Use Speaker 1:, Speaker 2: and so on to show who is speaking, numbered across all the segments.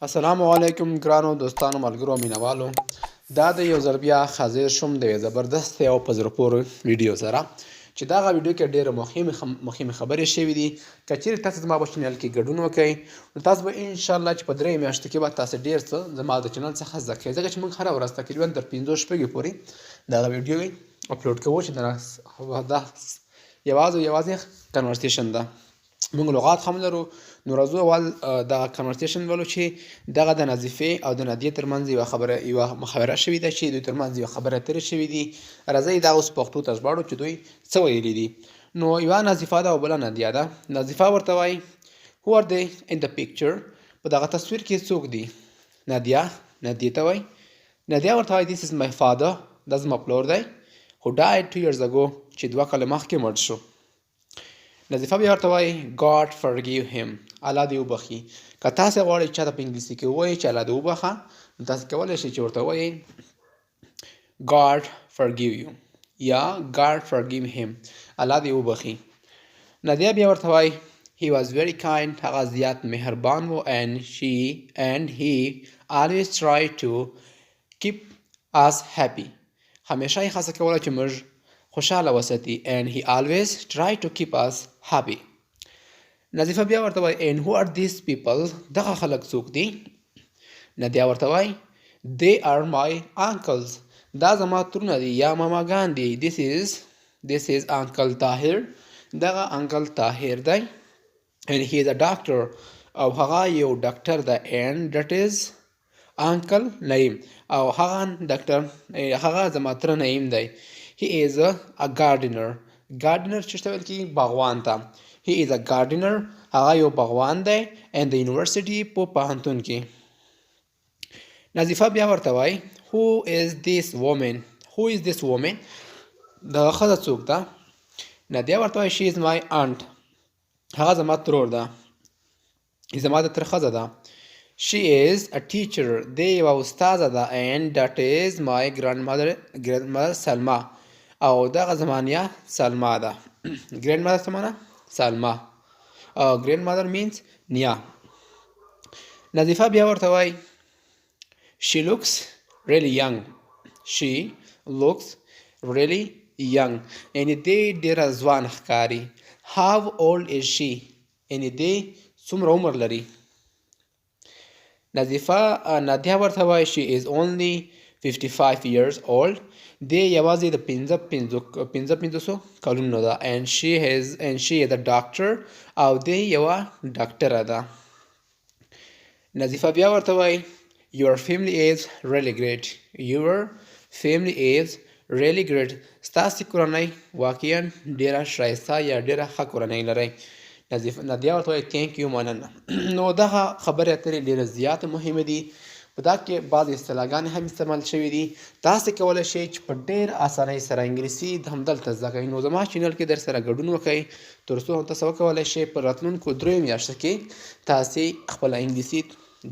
Speaker 1: السلام علیکم ګرانو دوستانو ملګرو مینوالو دا د یو ځل بیا حاضر شوم د یوې زبردست او په زړه پورې ویډیو سره چې دغه ویډیو کې ډېرې مهمې خبرې شوي دي. که چیرې تاسو زما په چینل کې ګډون وکئ نو تاسو به انشاءالله چې په 3 میاشتو کې به تاسو ډېر څه زما د چینل څخه زده کوئ، ځکه چې موږ هره ورځ تقریبا تر 5 شپږې پورې دغه ویډیو اپلوډ کوو چې دا یوازې کنورسیشن ده. موږ لغات هم لرو، نو راځو اول دغه کنورسیشن ولو چې دغه د نظیفې او د نادیې ترمنځ یوه محاوره شوې ده چې دوی ترمنځ یوه خبره اترې شوې دي. راځئ دا اوس پښتو ته ژباړو چې دوی څه ویلي دي. نو یوه نظیفه ده او بله نادیه ده. نظیفه ورته وایي who are they in the picture، په دغه تصویر کې څوک دي. نادیې ته وایي، نادیه ورته وایي this is my father، دا زما پلور دی who died 2 years ago، چې 2 کاله مخکې مړ شو. نظیفه بیا ورته وایي God forgive him، الله دې وبخي. که تاسې غواړئ چاته په انګلیسي کې ووایئ چې الله دې وبخه، نو تاسې کولی شئ چې ورته ووایئ God forgive you یا God forgive him، الله دې وبخي. نادیه بیا ورته وایي he was very kind، هغه زیات مهربان و and he always tried to keep us happy، همیشه یې هڅه کوله چې موږ خوشحاله وساتي. and he always tried to keep us happy. نظیفه بیا ورته وایي and who are these people، دغه خلک څوک دي. نادیه ورته وایي they are my uncles، دا زما ترونه دي یا ماماګان دي. this is uncle طاهر، دغه انکل طاهر دی. and he is a doctor، او هغه یو ډاکټر دی. and that is uncle نعیم، او هغه زما تره نعیم دی. he is a gardener، چې څه ویل کېږي باغوان ته. he is a gardener، هغه یو باغوان دی. and the university په پوهنتون کې. نظیفه بیا ورته وایي who is this woman، دغه ښځه څوک ده. نادیه ورته وایي she is my aunt، هغه زما ترور ده، زما د تره ښځه ده. she is a teacher، دی یوه استاذه ده. and that is my grandmother سلما، او دغه زما نیا سلما ده. grandmother څه معنی؟ سلما. grandmother means نیا. نظیفه بیا ورته وایي she looks really young، یعنې دی ډېره ځوان ښکاري. how old is she، یعنې دی څومره عمر لري. نادیه ورته وایي she is only 55 years old، دی یوازې د 55 کلونو ده. and she is a doctor، او دی یوه ډاکټره ده. نظیفه بیا ورته وایي your family is really great، ستاسې کورنۍ واقعا ډېره ښایسته یا ډېره ښه کورنۍ لرئ. نادیه ورته وایي thank you، مننه. نو دغه خبرې اترې ډېرې زیاتې مهمې دي. په دا کې بعضې اصطلاحګانې هم استعمال شوي دي. تاسې کولی شئ چې په ډېر اسانۍ سره انګلیسي همدلته زده کړئ. نو زما چینل کې درسره ګډون وکړئ تر څو هم تاسو وکولی شئ په راتلونکو 3 میاشتو کې تاسې خپله انګلیسي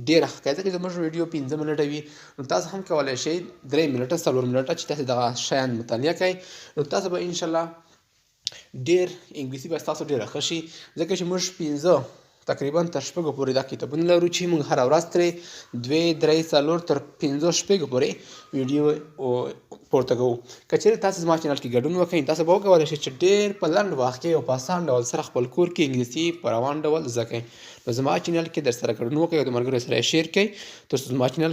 Speaker 1: ډېره ښه کوئ. ځکه چې زموږ ویډیو 15 منټه وي، نو تاسو هم کولی شئ 3 منټه 4 منټه چې تاسې دغه شیان مطالعه کوئ، نو تاسو به انشاءالله ډېر انګلیسي به ستاسو ډېره ښه شي. ځکه چې موږ 15 تقریبا تر 6 پورې دا کتابونه لرو چې موږ هره ورځ ترې 2 3 4 تر 5 6 پورې ویډیو پورته کوو. که چیرې تاسو زما چینل کې ګډون وکړئ، تاسو به وکولی شئ چې ډېر په لنډ وخت کې او په اسان ډول سره خپل کور کې انګلیسي په روان ډول زده کړئ. نو زما چینل کې درسره ګډون وکړئ او د ملګرو سره یې شیر کړئ تر څو زما چینل